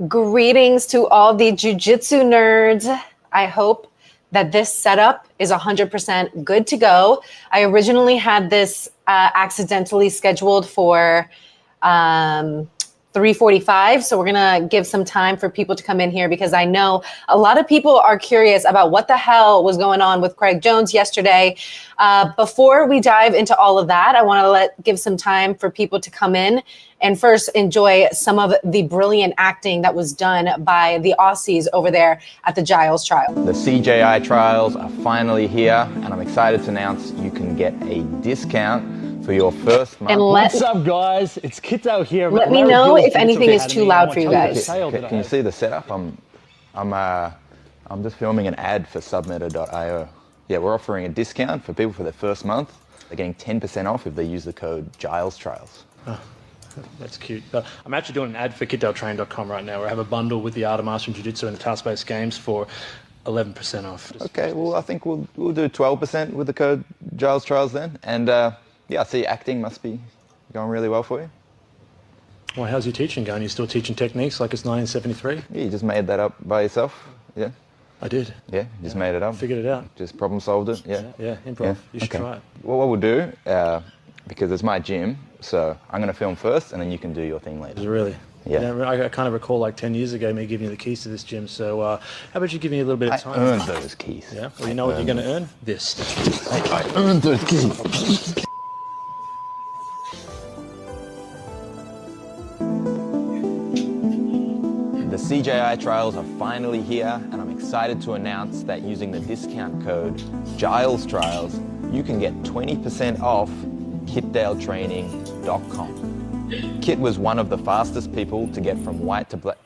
Greetings to all the Jiu-Jitsu nerds. I hope that this setup is 100% good to go. I originally had this accidentally scheduled for 3:45, so we're gonna give some time for people to come in here because I know a lot of people are curious about what the hell was going on with Craig Jones yesterday. Before we dive into all of that, I want to give some time for people to come in and first enjoy some of the brilliant acting that was done by the Aussies over there at the Giles Trials. The CJI trials are finally here, and I'm excited to announce you can get a discount for your first month. What's up, guys? It's Kito here. Let me know if anything is too loud for you guys. Can you see the setup? I'm just filming an ad for submitter.io. Yeah, we're offering a discount for people for their first month. They're getting 10% off if they use the code Giles Trials. Oh, that's cute. But I'm actually doing an ad for kitdaletrain.com right now where I have a bundle with the Art of Mastering Jiu-Jitsu and the task-based games for 11% off. Okay, well, I think we'll do 12% with the code Giles Trials then. And yeah, I see acting must be going really well for you. Well, how's your teaching going? You still teaching techniques like it's 1973? Yeah, you just made that up by yourself? Yeah. I did. Yeah, just made it up. Figured it out. Just problem solved it. Yeah. Yeah, improv. Yeah. You should try it. Well, what we'll do, because it's my gym, so I'm going to film first and then you can do your thing later. Really? Yeah. I kind of recall like 10 years ago me giving you the keys to this gym, so how about you give me a little bit of time? I earned those keys. Yeah? Well, you know what you're going to earn? This. I earned those keys. The CJI trials are finally here, and I'm excited to announce that using the discount code Giles Trials, you can get 20% off kitdaletraining.com. Kit was one of the fastest people to get from white to black.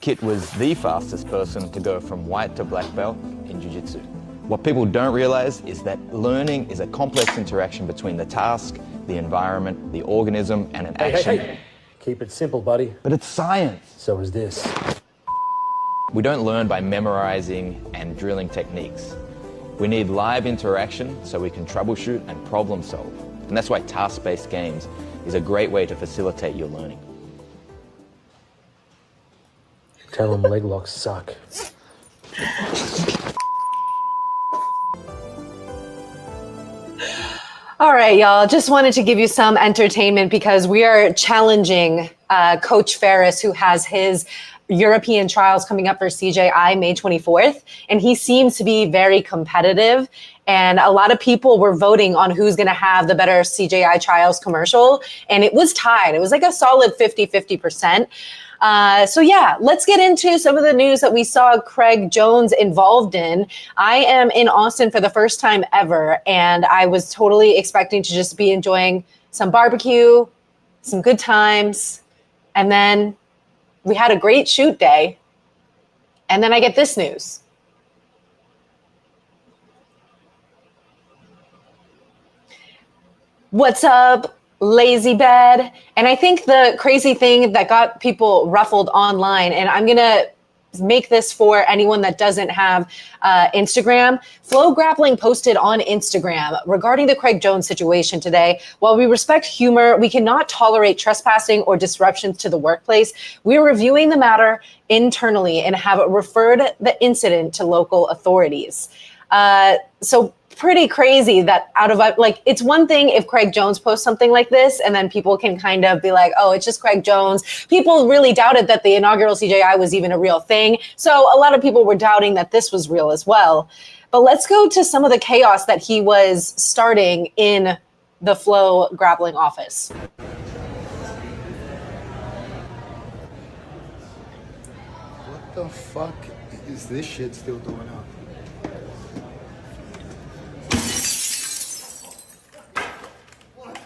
Kit was the fastest person to go from white to black belt in Jiu-Jitsu. What people don't realize is that learning is a complex interaction between the task, the environment, the organism, and an action. Hey. Keep it simple, buddy. But it's science. So is this. We don't learn by memorizing and drilling techniques. We need live interaction so we can troubleshoot and problem solve. And that's why task-based games is a great way to facilitate your learning. Tell them leg locks suck. All right, y'all. Just wanted to give you some entertainment because we are challenging Coach Ferris, who has his European trials coming up for CJI May 24th. And he seems to be very competitive. And a lot of people were voting on who's going to have the better CJI trials commercial. And it was tied. It was like a solid 50-50%. So yeah, let's get into some of the news that we saw Craig Jones involved in. I am in Austin for the first time ever, and I was totally expecting to just be enjoying some barbecue, some good times, and then we had a great shoot day, and then I get this news. What's up, lazy bed? And I think the crazy thing that got people ruffled online, and I'm gonna make this for anyone that doesn't have Instagram. Flow Grappling posted on Instagram regarding the Craig Jones situation today. While we respect humor, we cannot tolerate trespassing or disruptions to the workplace. We're reviewing the matter internally and have referred the incident to local authorities. So pretty crazy that out of like, it's one thing if Craig Jones posts something like this and then people can kind of be like, oh, it's just Craig Jones. People really doubted that the inaugural CJI was even a real thing. So a lot of people were doubting that this was real as well. But let's go to some of the chaos that he was starting in the Flow Grappling office. What the fuck is this shit still doing up?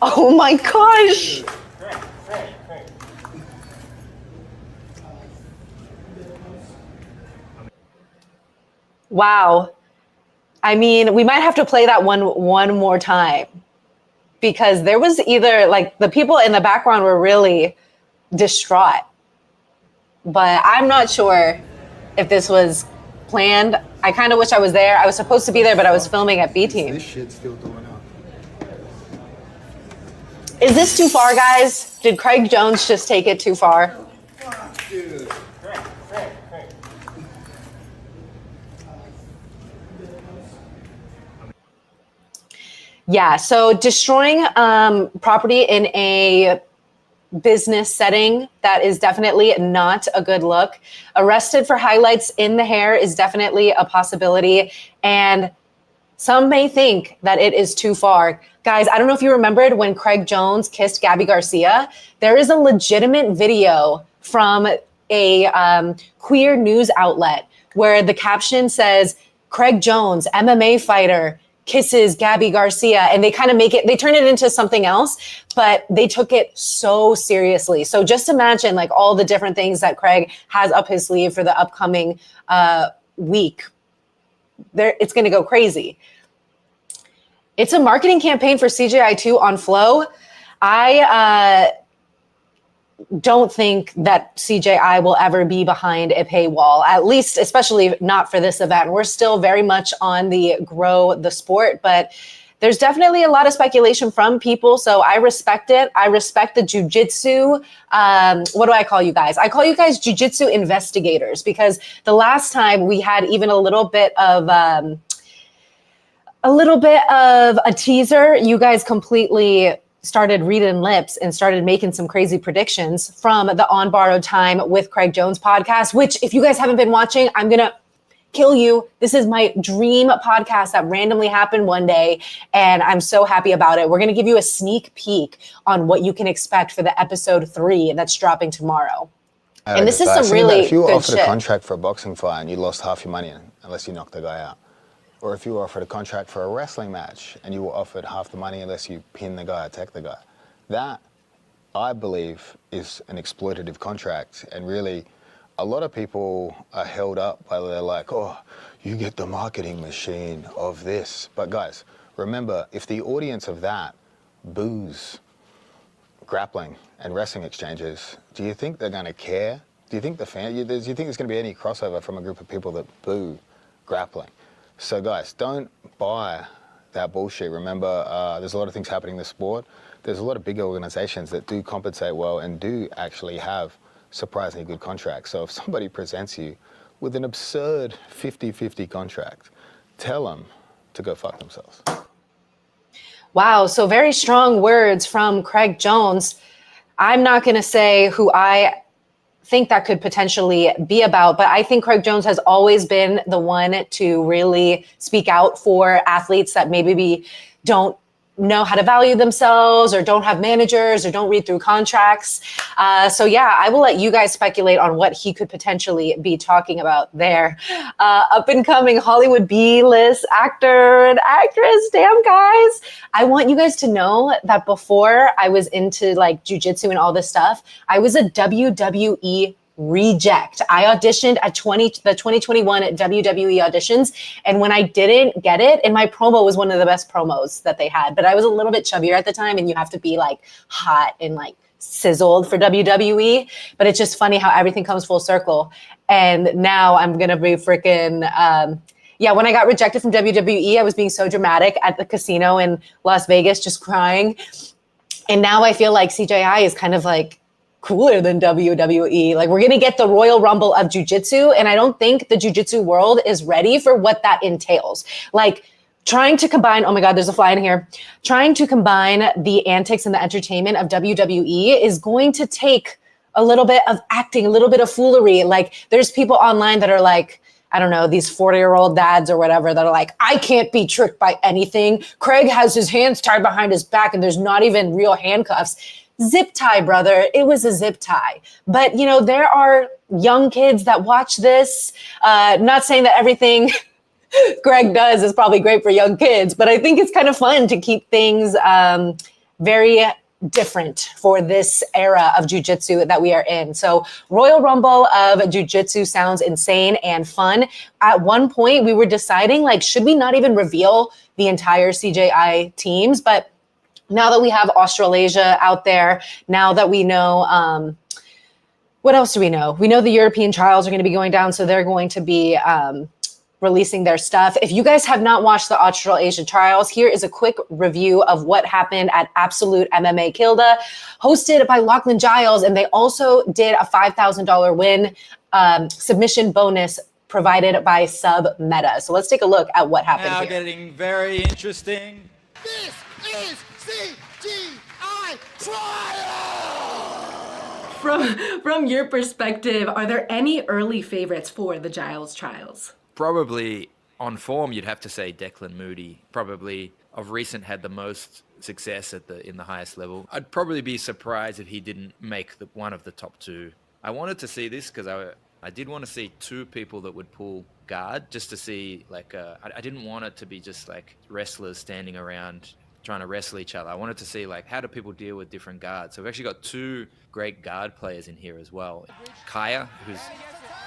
Oh my gosh. Wow. I mean, we might have to play that one more time because there was either like the people in the background were really distraught, but I'm not sure if this was planned. I kind of wish I was there. I was supposed to be there, but I was filming at B Team. This shit still doing up. Is this too far, guys? Did Craig Jones just take it too far? Dude. Yeah, so destroying property in a business setting, that is definitely not a good look. Arrested for highlights in the hair is definitely a possibility. And some may think that it is too far. Guys, I don't know if you remembered when Craig Jones kissed Gabby Garcia. There is a legitimate video from a queer news outlet where the caption says, Craig Jones, MMA fighter, kisses Gabby Garcia, and they kind of they turn it into something else, but they took it so seriously. So just imagine like all the different things that Craig has up his sleeve for the upcoming week. It's going to go crazy. It's a marketing campaign for CJI2 on Flow. I don't think that CJI will ever be behind a paywall, at least, especially not for this event. We're still very much on the grow the sport, but there's definitely a lot of speculation from people. So I respect it. I respect the Jiu-Jitsu. What do I call you guys? I call you guys Jiu-Jitsu investigators, because the last time we had even a little bit of a teaser, you guys completely started reading lips and started making some crazy predictions from the On Borrowed Time with Craig Jones podcast, which if you guys haven't been watching, I'm going to kill you. This is my dream podcast that randomly happened one day, and I'm so happy about it. We're going to give you a sneak peek on what you can expect for the episode 3 that's dropping tomorrow. And this is some really if you were good offered shit. a contract for a boxing fight and you lost half your money unless you knocked the guy out, or if you were offered a contract for a wrestling match and you were offered half the money unless you pin the guy, attack the guy, that, I believe, is an exploitative contract. And really, a lot of people are held up by, they're like, oh, you get the marketing machine of this. But guys, remember, if the audience of that boos grappling and wrestling exchanges, do you think they're going to care? Do you think do you think there's going to be any crossover from a group of people that boo grappling? So guys, don't buy that bullshit. Remember, there's a lot of things happening in the sport. There's a lot of big organizations that do compensate well and do actually have surprisingly good contracts. So if somebody presents you with an absurd 50-50 contract, tell them to go fuck themselves. Wow, so very strong words from Craig Jones. I'm not going to say who I think that could potentially be about, but I think Craig Jones has always been the one to really speak out for athletes that maybe don't know how to value themselves or don't have managers or don't read through contracts. So yeah, I will let you guys speculate on what he could potentially be talking about there. Up and coming Hollywood B-list actor and actress. Damn, guys. I want you guys to know that before I was into like jiu-jitsu and all this stuff, I was a WWE reject. I auditioned at the 2021 WWE auditions, and when I didn't get it, and my promo was one of the best promos that they had, but I was a little bit chubbier at the time, and you have to be like hot and like sizzled for WWE. But it's just funny how everything comes full circle. And now I'm gonna be freaking when I got rejected from WWE, I was being so dramatic at the casino in Las Vegas, just crying. And now I feel like CJI is kind of like cooler than WWE. Like, we're going to get the Royal Rumble of jiu-jitsu. And I don't think the jiu-jitsu world is ready for what that entails. Like, trying to combine, oh my God, there's a fly in here. Trying to combine the antics and the entertainment of WWE is going to take a little bit of acting, a little bit of foolery. Like, there's people online that are like, I don't know, these 40-year-old dads or whatever that are like, I can't be tricked by anything. Craig has his hands tied behind his back and there's not even real handcuffs. Zip tie, brother. It was a zip tie. But, you know, there are young kids that watch this. Not saying that everything Greg does is probably great for young kids, but I think it's kind of fun to keep things very different for this era of jiu-jitsu that we are in. So Royal Rumble of jiu-jitsu sounds insane and fun. At one point, we were deciding, like, should we not even reveal the entire CJI teams? But now that we have Australasia out there, now that we know, what else do we know? We know the European trials are going to be going down, so they're going to be releasing their stuff. If you guys have not watched the Australasia Trials, here is a quick review of what happened at Absolute MMA Kilda, hosted by Lachlan Giles, and they also did a $5,000 win submission bonus provided by Sub Meta. So let's take a look at what happened now here. Getting very interesting. This is CJI Trials! From your perspective, are there any early favorites for the Giles Trials? Probably on form, you'd have to say Declan Moody. Probably of recent had the most success in the highest level. I'd probably be surprised if he didn't make one of the top two. I wanted to see this because I did want to see two people that would pull guard, just to see, like, I didn't want it to be just like wrestlers standing around trying to wrestle each other. I wanted to see, like, how do people deal with different guards? So we've actually got two great guard players in here as well. Kaya, who's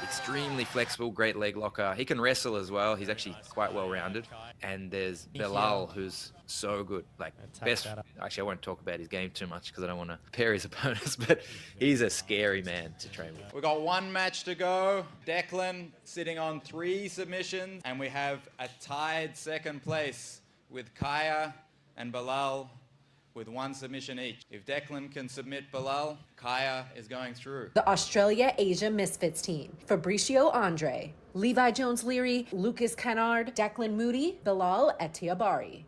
extremely flexible, great leg locker. He can wrestle as well. He's actually quite well-rounded. And there's Bilal, who's so good. Like, best. Actually, I won't talk about his game too much because I don't want to pair his opponents, but he's a scary man to train with. We've got one match to go. Declan sitting on 3 submissions, and we have a tied second place with Kaya and Bilal with 1 submission each. If Declan can submit Bilal, Kaya is going through. The Australia-Asia Misfits team: Fabricio Andre, Levi Jones-Leary, Lucas Kennard, Declan Moody, Bilal Etiabari.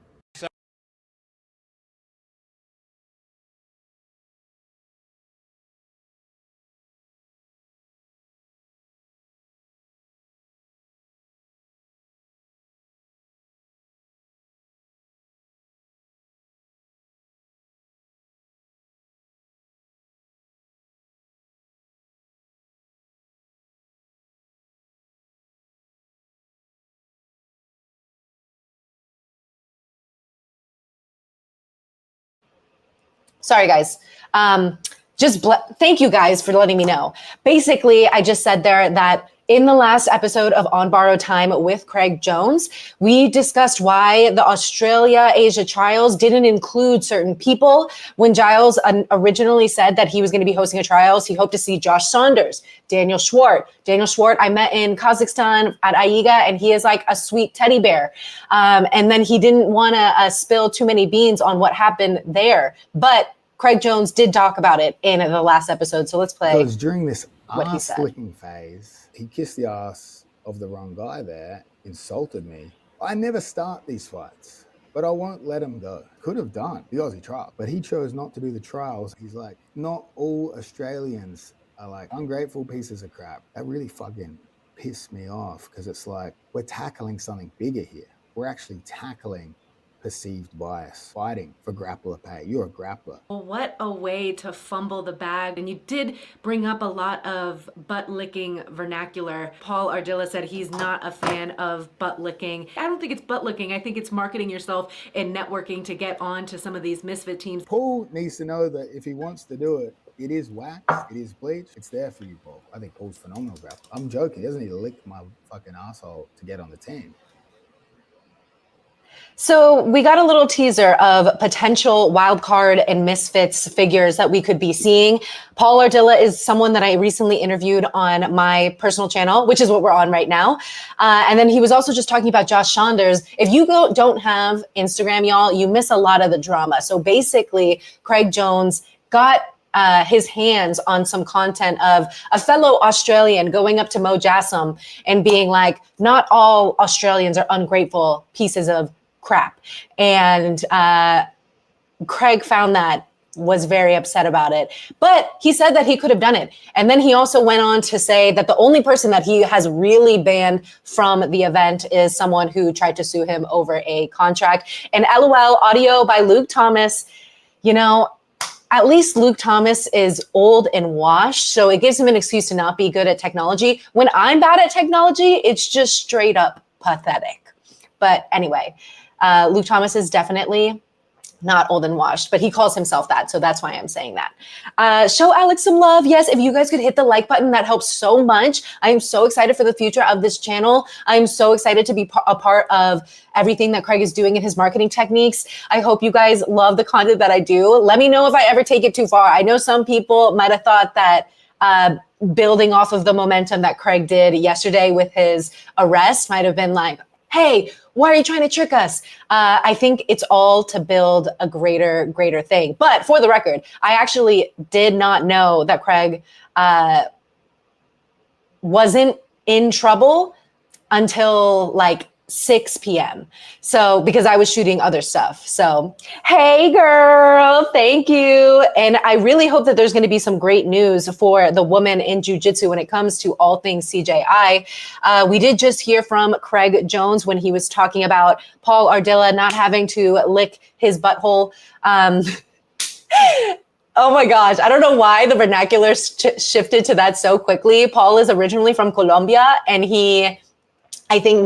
Sorry, guys. Thank you guys for letting me know. Basically, I just said there that in the last episode of On Borrowed Time with Craig Jones, we discussed why the Australia-Asia Trials didn't include certain people. When Giles originally said that he was going to be hosting a trials, he hoped to see Josh Saunders, Daniel Schwartz. Daniel Schwartz I met in Kazakhstan at AIGA, and he is like a sweet teddy bear. And then he didn't want to spill too many beans on what happened there. But Craig Jones did talk about it in the last episode. So let's play. Because during this what he ass said. licking phase, he kissed the ass of the wrong guy there, insulted me. I never start these fights, but I won't let him go. Could have done the Aussie trial, but he chose not to do the trials. He's like, not all Australians are like ungrateful pieces of crap. That really fucking pissed me off, because it's like, we're tackling something bigger here. We're actually tackling perceived bias, fighting for grappler pay. You're a grappler. Well, what a way to fumble the bag. And you did bring up a lot of butt-licking vernacular. Paul Ardila said he's not a fan of butt-licking. I don't think it's butt-licking. I think it's marketing yourself and networking to get on to some of these misfit teams. Paul needs to know that if he wants to do it, it is wax, it is bleach, it's there for you, Paul. I think Paul's phenomenal grappler. I'm joking. He doesn't need to lick my fucking asshole to get on the team. So we got a little teaser of potential wildcard and misfits figures that we could be seeing. Paul Ardila is someone that I recently interviewed on my personal channel, which is what we're on right now. And then he was also just talking about Josh Saunders. If you don't have Instagram, y'all, you miss a lot of the drama. So basically, Craig Jones got his hands on some content of a fellow Australian going up to Mo Jassam and being like, not all Australians are ungrateful pieces of crap. And Craig found that, was very upset about it, but he said that he could have done it. And then he also went on to say that the only person that he has really banned from the event is someone who tried to sue him over a contract. And LOL audio by Luke Thomas, you know, at least Luke Thomas is old and washed, so it gives him an excuse to not be good at technology. When I'm bad at technology, it's just straight up pathetic. But anyway, Luke Thomas is definitely not old and washed, but he calls himself that. So that's why I'm saying that. Show Alex some love. Yes, if you guys could hit the like button, that helps so much. I am so excited for the future of this channel. I'm so excited to be a part of everything that Craig is doing in his marketing techniques. I hope you guys love the content that I do. Let me know if I ever take it too far. I know some people might have thought that building off of the momentum that Craig did yesterday with his arrest, might have been like, hey, why are you trying to trick us? I think it's all to build a greater thing. But for the record, I actually did not know that Craig wasn't in trouble until like 6 p.m. So, because I was shooting other stuff. So, hey girl, thank you. And I really hope that there's going to be some great news for the woman in jiu-jitsu when it comes to all things CJI. We did just hear from Craig Jones when he was talking about Paul Ardila not having to lick his butthole. Oh my gosh, I don't know why the vernacular shifted to that so quickly. Paul is originally from Colombia, and he, I think,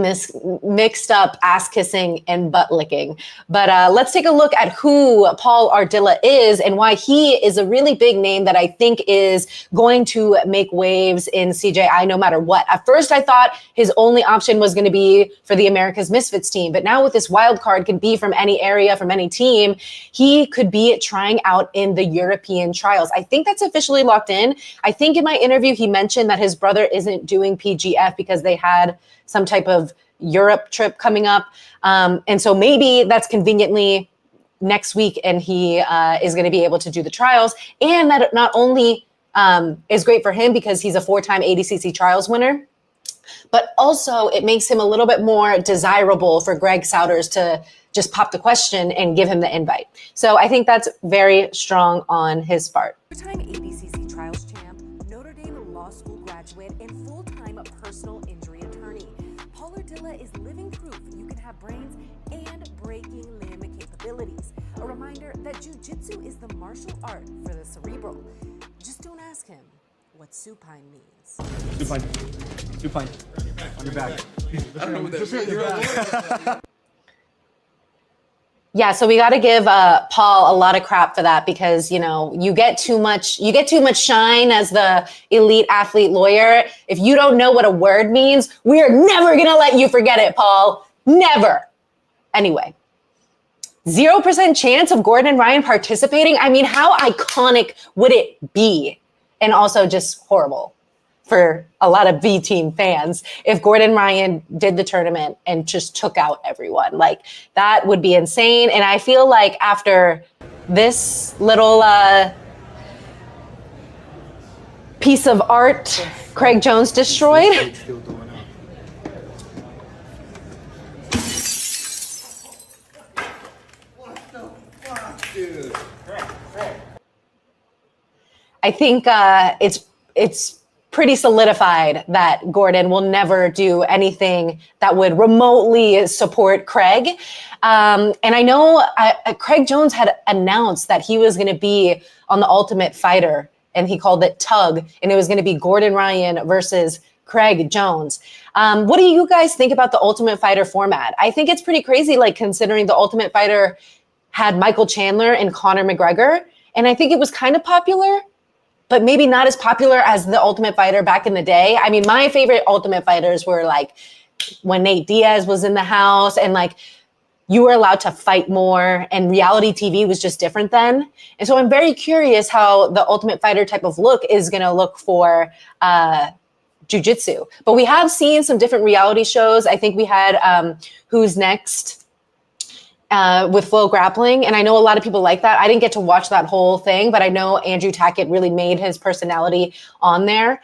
mixed up ass kissing and butt licking. But let's take a look at who Paul Ardila is and why he is a really big name that I think is going to make waves in CJI no matter what. At first, I thought his only option was going to be for the America's Misfits team. But now with this wild card, can be from any area, from any team, he could be trying out in the European trials. I think that's officially locked in. I think in my interview, he mentioned that his brother isn't doing PGF because they had some type of Europe trip coming up. And so maybe that's conveniently next week and he is going to be able to do the trials. And that not only is great for him because he's a 4-time ADCC trials winner, but also it makes him a little bit more desirable for Greg Souders to just pop the question and give him the invite. So I think that's very strong on his part. 4-time ADCC trials champ, Notre Dame Law School graduate, and full-time personal injury attorney. Paul Ardila is living proof you can have brains and breaking limb capabilities. A reminder that jiu-jitsu is the martial art for the cerebral. Just don't ask him what supine means. Supine. On your back. I don't know what that means. Yeah, so we got to give Paul a lot of crap for that because, you know, you get too much shine as the elite athlete lawyer. If you don't know what a word means, we are never going to let you forget it, Paul. Never. Anyway, 0% chance of Gordon Ryan participating. I mean, how iconic would it be? And also just horrible for a lot of V team fans if Gordon Ryan did the tournament and just took out everyone. Like, that would be insane. And I feel like after this little piece of art Craig Jones destroyed, I think it's pretty solidified that Gordon will never do anything that would remotely support Craig. And I know Craig Jones had announced that he was going to be on the Ultimate Fighter, and he called it Tug, and it was going to be Gordon Ryan versus Craig Jones. What do you guys think about the Ultimate Fighter format? I think it's pretty crazy, like considering the Ultimate Fighter had Michael Chandler and Conor McGregor, and I think it was kind of popular, but maybe not as popular as the Ultimate Fighter back in the day. I mean, my favorite Ultimate Fighters were like when Nate Diaz was in the house and like you were allowed to fight more and reality TV was just different then. And so I'm very curious how the Ultimate Fighter type of look is going to look for jiu-jitsu. But we have seen some different reality shows. I think we had Who's Next with Flow Grappling. And I know a lot of people like that. I didn't get to watch that whole thing, but I know Andrew Tackett really made his personality on there.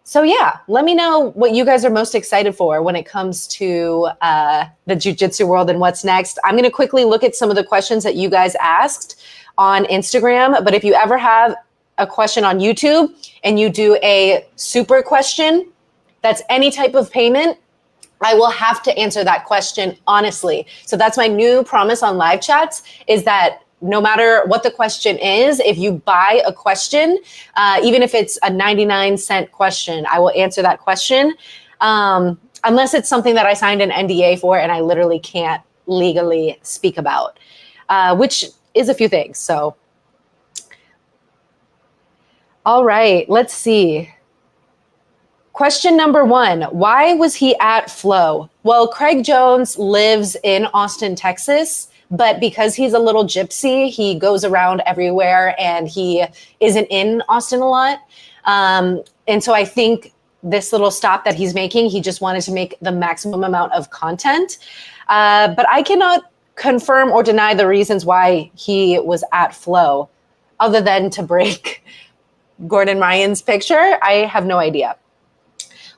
So yeah, let me know what you guys are most excited for when it comes to the jiu-jitsu world and what's next. I'm going to quickly look at some of the questions that you guys asked on Instagram. But if you ever have a question on YouTube and you do a super question, that's any type of payment, I will have to answer that question honestly. So that's my new promise on live chats, is that no matter what the question is, if you buy a question, even if it's a 99-cent question, I will answer that question. Unless it's something that I signed an NDA for and I literally can't legally speak about, which is a few things. So, all right, let's see. Question number 1, why was he at Flow? Well, Craig Jones lives in Austin, Texas, but because he's a little gypsy, he goes around everywhere and he isn't in Austin a lot. And so I think this little stop that he's making, he just wanted to make the maximum amount of content. But I cannot confirm or deny the reasons why he was at Flow, other than to break Gordon Ryan's picture. I have no idea.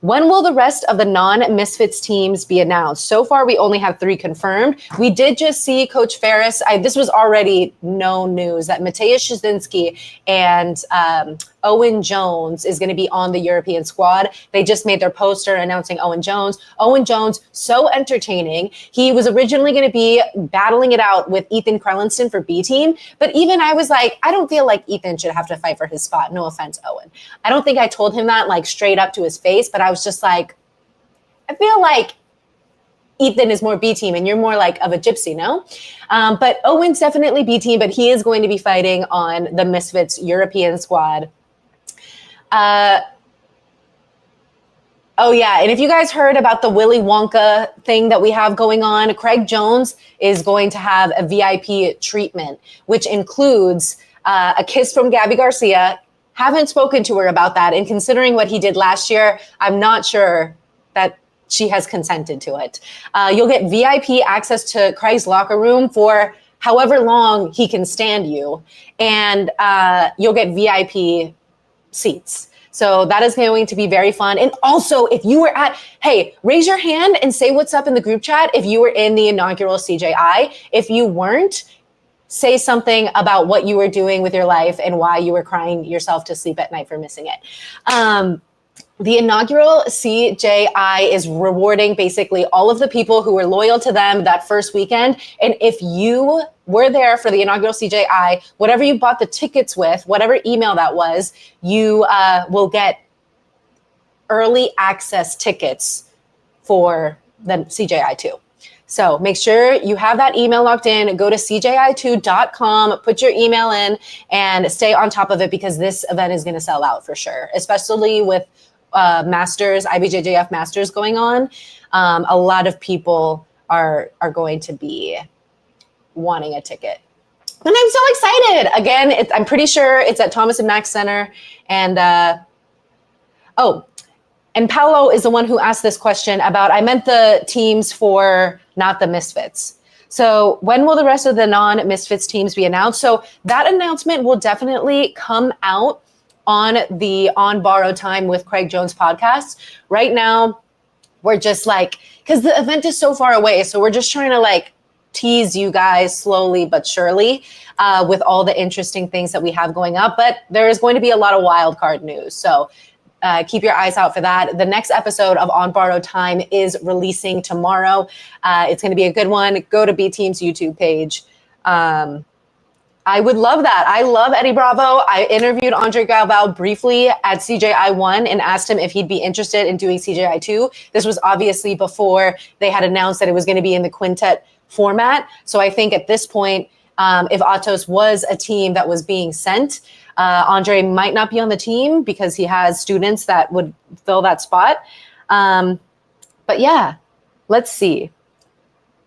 When will the rest of the non-Misfits teams be announced? So far, we only have 3 confirmed. We did just see Coach Ferris. This was already known news that Mateusz Szczynski and Owen Jones is going to be on the European squad. They just made their poster announcing Owen Jones. Owen Jones, so entertaining. He was originally going to be battling it out with Ethan Krellinston for B team. But even I was like, I don't feel like Ethan should have to fight for his spot. No offense, Owen. I don't think I told him that like straight up to his face, but I was just like, I feel like Ethan is more B team and you're more like of a gypsy, no? But Owen's definitely B team, but he is going to be fighting on the Misfits European squad. Oh yeah, and if you guys heard about the Willy Wonka thing that we have going on, Craig Jones is going to have a VIP treatment, which includes a kiss from Gabby Garcia. Haven't spoken to her about that, and considering what he did last year, I'm not sure that she has consented to it. You'll get VIP access to Craig's locker room for however long he can stand you, and you'll get VIP seats. So that is going to be very fun. And also, if you were hey, raise your hand and say what's up in the group chat if you were in the inaugural CJI. If you weren't, say something about what you were doing with your life and why you were crying yourself to sleep at night for missing it. The inaugural CJI is rewarding basically all of the people who were loyal to them that first weekend. And if you were there for the inaugural CJI, whatever you bought the tickets with, whatever email that was, you will get early access tickets for the CJI 2. So make sure you have that email locked in. Go to cji2.com, put your email in, and stay on top of it because this event is going to sell out for sure, especially with Masters, IBJJF Masters going on. A lot of people are going to be wanting a ticket. And I'm so excited. Again, I'm pretty sure it's at Thomas and Mack Center. And and Paolo is the one who asked this question about, I meant the teams for not the Misfits. So when will the rest of the non-Misfits teams be announced? So that announcement will definitely come out on the On Borrowed Time with Craig Jones podcast. Right now, we're just like, because the event is so far away, so we're just trying to like tease you guys slowly but surely with all the interesting things that we have going up. But there is going to be a lot of wild card news. So keep your eyes out for that. The next episode of On Borrowed Time is releasing tomorrow. It's going to be a good one. Go to B Team's YouTube page. I would love that. I love Eddie Bravo. I interviewed Andre Galvao briefly at CJI 1 and asked him if he'd be interested in doing CJI 2. This was obviously before they had announced that it was going to be in the quintet format. So I think at this point, if Atos was a team that was being sent, Andre might not be on the team because he has students that would fill that spot. But yeah, let's see.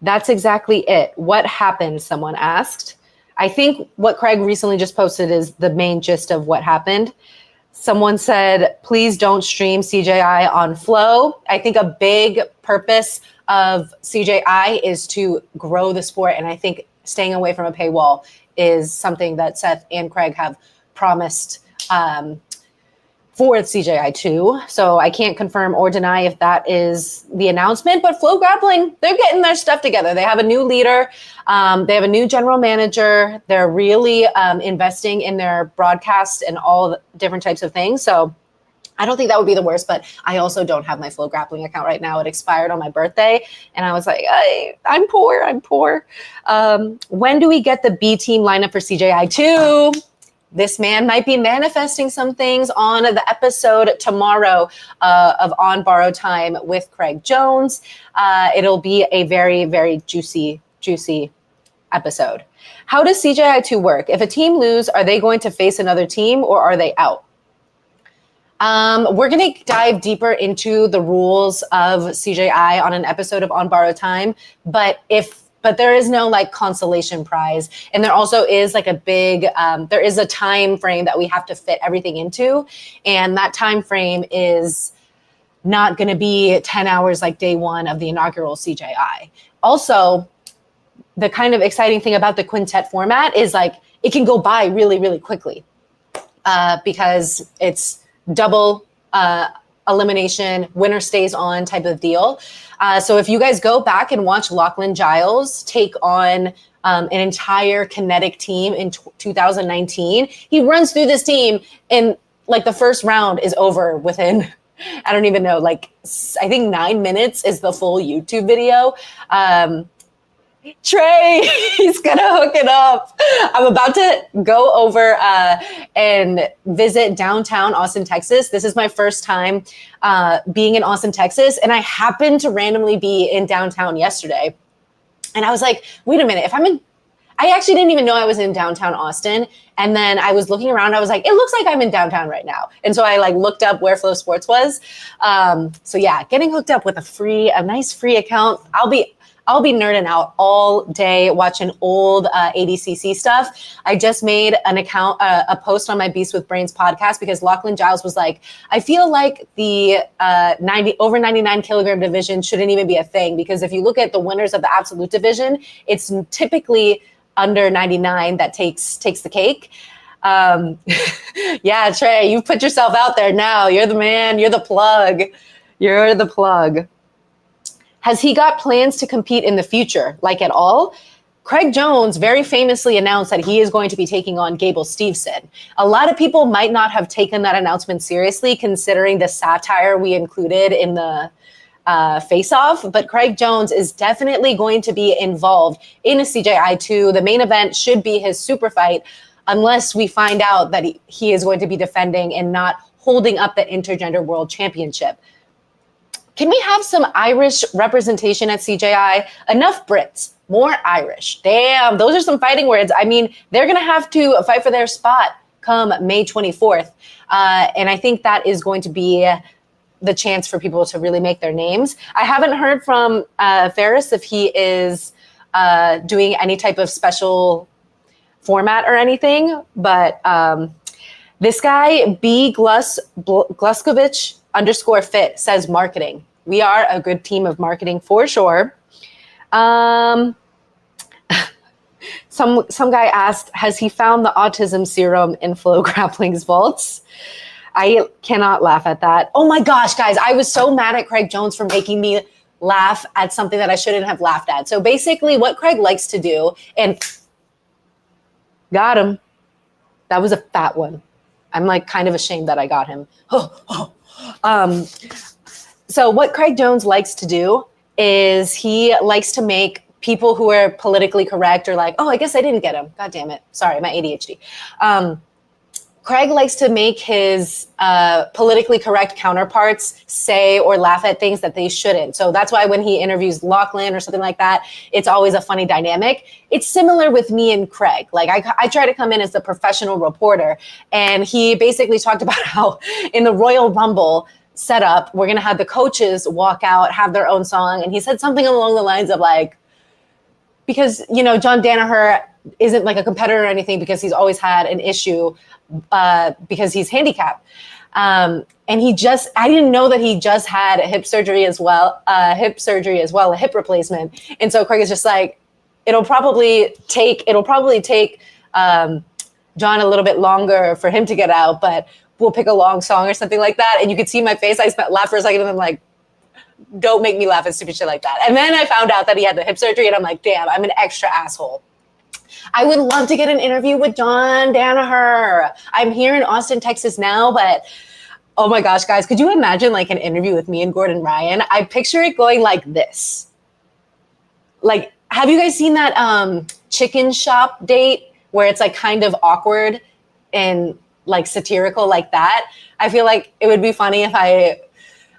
That's exactly it. What happened? Someone asked. I think what Craig recently just posted is the main gist of what happened. Someone said, please don't stream CJI on Flow. I think a big purpose of CJI is to grow the sport. And I think staying away from a paywall is something that Seth and Craig have promised for CJI 2. So I can't confirm or deny if that is the announcement, but Flow Grappling, they're getting their stuff together. They have a new leader. They have a new general manager. They're really investing in their broadcast and all the different types of things. So I don't think that would be the worst, but I also don't have my Flow Grappling account right now. It expired on my birthday. And I was like, I'm poor. When do we get the B team lineup for CJI 2? This man might be manifesting some things on the episode tomorrow of On Borrowed Time with Craig Jones. It'll be a very, very juicy episode. How does CJI 2 work? If a team lose, are they going to face another team or are they out? We're going to dive deeper into the rules of CJI on an episode of On Borrowed Time. But if but there is no like consolation prize. And there also is like a big, there is a time frame that we have to fit everything into. And that time frame is not going to be 10 hours like day one of the inaugural CJI. Also, the kind of exciting thing about the quintet format is like it can go by really, really quickly because it's double elimination, winner stays on type of deal. So if you guys go back and watch Lachlan Giles take on an entire kinetic team in 2019, he runs through this team and like the first round is over within, I don't even know, like I think 9 minutes is the full YouTube video. Trey, he's gonna hook it up. I'm about to go over and visit downtown Austin, Texas. This is my first time being in Austin, Texas, and I happened to randomly be in downtown yesterday. And I was like, wait a minute, I actually didn't even know I was in downtown Austin. And then I was looking around, I was like, it looks like I'm in downtown right now. And so I like looked up where Flow Sports was. So yeah, getting hooked up with a nice free account. I'll be nerding out all day watching old ADCC stuff. I just made an account, a post on my Beast with Brains podcast because Lachlan Giles was like, I feel like the over 99 kilogram division shouldn't even be a thing because if you look at the winners of the absolute division, it's typically under 99 that takes the cake. Yeah, Trey, you've put yourself out there now. You're the man. You're the plug. You're the plug. Has he got plans to compete in the future, like at all? Craig Jones very famously announced that he is going to be taking on Gable Steveson. A lot of people might not have taken that announcement seriously, considering the satire we included in the face-off, but Craig Jones is definitely going to be involved in a CJI 2. The main event should be his super fight, unless we find out that he is going to be defending and not holding up the Intergender World Championship. Can we have some Irish representation at CJI? Enough Brits, more Irish. Damn, those are some fighting words. I mean, they're going to have to fight for their spot come May 24th. And I think that is going to be the chance for people to really make their names. I haven't heard from Ferris if he is doing any type of special format or anything, but this guy, B. Gluskovich _fit says marketing. We are a good team of marketing for sure. Some guy asked, has he found the autism serum in Flow Grappling's vaults? I cannot laugh at that. Oh my gosh, guys, I was so mad at Craig Jones for making me laugh at something that I shouldn't have laughed at. So basically what Craig likes to do, and got him. That was a fat one. I'm like kind of ashamed that I got him. So what Craig Jones likes to do is he likes to make people who are politically correct or like, oh, I guess I didn't get him. God damn it. Sorry, my ADHD. Craig likes to make his politically correct counterparts say or laugh at things that they shouldn't. So that's why when he interviews Lachlan or something like that, it's always a funny dynamic. It's similar with me and Craig. Like I try to come in as the professional reporter, and he basically talked about how in the Royal Rumble setup, we're going to have the coaches walk out, have their own song. And he said something along the lines of like, because, you know, John Danaher isn't like a competitor or anything because he's always had an issue because he's handicapped. And I didn't know that he just had a hip surgery as well, a hip replacement. And so Craig is just like, it'll probably take John a little bit longer for him to get out, but we'll pick a long song or something like that. And you could see my face. I laughed for a second and I'm like, don't make me laugh at stupid shit like that. And then I found out that he had the hip surgery and I'm like, damn, I'm an extra asshole. I would love to get an interview with John Danaher. I'm here in Austin, Texas now, but oh my gosh, guys, could you imagine like an interview with me and Gordon Ryan? I picture it going like this. Like, have you guys seen that chicken shop date where it's like kind of awkward and like satirical like that? I feel like it would be funny if I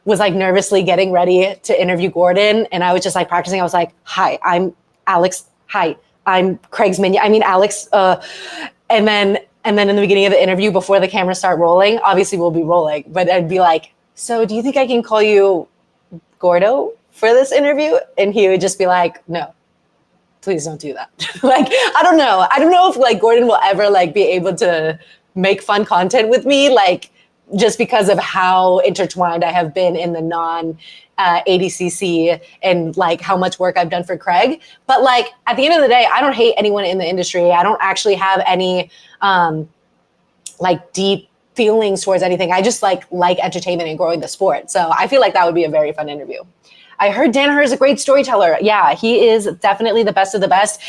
was like nervously getting ready to interview Gordon and I was just like practicing. I was like, hi, I'm Alex. Hi, I'm Craig's minion. I mean, Alex. And then in the beginning of the interview, before the cameras start rolling, obviously we'll be rolling, but I'd be like, so do you think I can call you Gordo for this interview? And he would just be like, no. please don't do that. Like, I don't know. I don't know if like Gordon will ever like be able to make fun content with me, like just because of how intertwined I have been in the non-ADCC and like how much work I've done for Craig. But like at the end of the day, I don't hate anyone in the industry. I don't actually have any like deep feelings towards anything. I just like entertainment and growing the sport. So I feel like that would be a very fun interview. I heard Danaher is a great storyteller. Yeah, he is definitely the best of the best.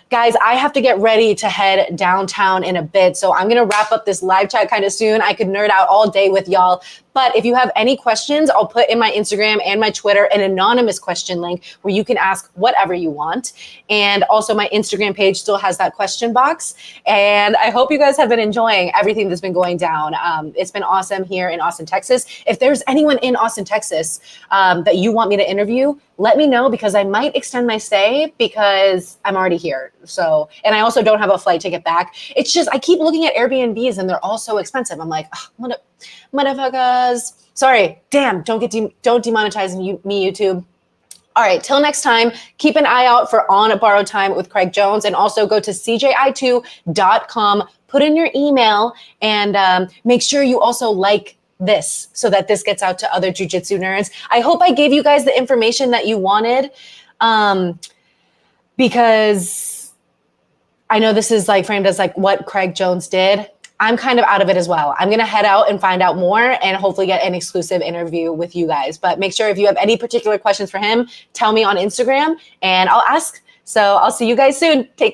Guys, I have to get ready to head downtown in a bit. So I'm going to wrap up this live chat kind of soon. I could nerd out all day with y'all. But if you have any questions, I'll put in my Instagram and my Twitter an anonymous question link where you can ask whatever you want. And also my Instagram page still has that question box. And I hope you guys have been enjoying everything that's been going down. It's been awesome here in Austin, Texas. If there's anyone in Austin, Texas that you want me to interview, let me know because I might extend my stay because I'm already here. So, and I also don't have a flight ticket back. It's just, I keep looking at Airbnbs and they're all so expensive. I'm like, oh, motherfuckers. Sorry, damn, don't demonetize me, YouTube. All right, till next time, keep an eye out for On Borrowed Time with Craig Jones, and also go to cji2.com, put in your email, and make sure you also like this so that this gets out to other jiu-jitsu nerds. I hope I gave you guys the information that you wanted, because I know this is like framed as like what Craig Jones did. I'm kind of out of it as well. I'm going to head out and find out more and hopefully get an exclusive interview with you guys. But make sure if you have any particular questions for him, tell me on Instagram and I'll ask. So I'll see you guys soon. Take care.